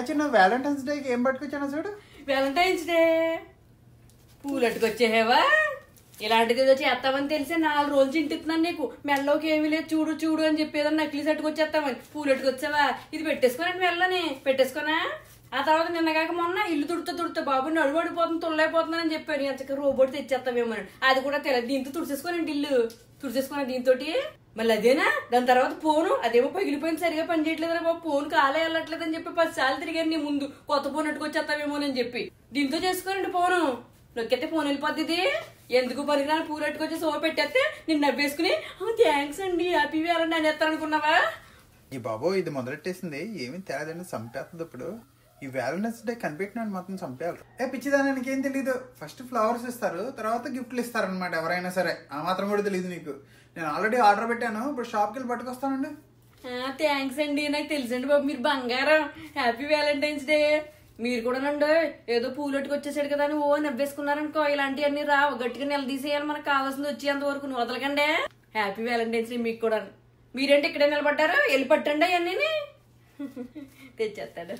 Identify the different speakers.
Speaker 1: చిన్న వ్యాలంటైన్స్ డేకి ఏం పట్టుకొచ్చాను చూడు.
Speaker 2: వ్యాలంటైన్స్ డే పూలట్టుకొచ్చేవా? ఇలాంటిది ఏదో చేస్తామని తెలిసే 4 రోజులు చింటిస్తున్నాను నీకు. మెల్లోకి ఏమీ లేదు చూడు చూడు అని చెప్పేదని నకిలీ అట్టుకొచ్చేస్తామని పూలట్టుకొచ్చావా? ఇది పెట్టేసుకోనండి మెల్లని పెట్టేసుకోనా? ఆ తర్వాత నిన్నగాక మొన్న ఇల్లు తుడుతా బాబు నడువడిపోతుంది తుళ్ళైపోతుందని చెప్పాను. ఎంచక రోబోట్ తెచ్చేస్తామేమో అది కూడా తెలియదు. దీంతో తుడిచేసుకోనండి ఇల్లు తుడిచేసుకున్నా దీంతో. మళ్ళీ అదేనా దాని తర్వాత ఫోను అదేమో పగిలిపోయింది సరిగా పని చేయట్లేదురా బాబు. ఫోన్ కాలే వెళ్ళట్లేదని చెప్పి 10 సార్లు తిరిగాను నీ ముందు కొత్త ఫోన్ అట్టుకొచ్చేస్తామేమోనని చెప్పి. దీంతో చేసుకోనండి ఫోను. నొక్కితే ఫోన్ వెళ్ళిపోద్ది. ఎందుకు పనికిరాని పూలు అట్టుకొచ్చి సో పెట్టేస్తే నిన్ను నవ్వేసుకుని థ్యాంక్స్ అండి హ్యాపీ వ్యాలంటైన్ అని చెప్తాను అనుకున్నావా?
Speaker 1: ఈ బాబు ఇది మొదలెట్టేసింది ఏమి తేదండి చంపేస్తుంది. ఇప్పుడు ఈ వ్యాలంటైన్స్ డే కనిపెట్టినాడు మొత్తం చంపేయాలి. పిచ్చిదాన్ని నీకేం తెలీదు. ఫస్ట్ ఫ్లవర్స్ ఇస్తారు తర్వాత గిఫ్ట్లు ఇస్తారనమాట ఎవరైనా సరే. ఆ మాత్రం కూడా తెలియదు నీకు. నేను ఆల్రెడీ ఆర్డర్ పెట్టాను ఇప్పుడు షాప్కి వెళ్ళి పట్టుకొస్తానండి.
Speaker 2: థ్యాంక్స్ అండి నాకు తెలుసండి బాబు మీరు బంగారం. Happy Valentine's day. మీరు కూడా నండి ఏదో పూలట్టుకు వచ్చేసాడు కదా అని నవ్వేసుకున్నారనుకో ఇలాంటివన్నీ రావు. గట్టిగా నిలదీసేయాలి మనకు కావాల్సింది వచ్చేంత వరకు వదలకండి. హ్యాపీ వ్యాలంటైన్స్ డే మీకు కూడా. మీరేంటి ఇక్కడే నిలబడ్డారు వెళ్ళి పట్టండి అవన్నీ తెచ్చేస్తాడు.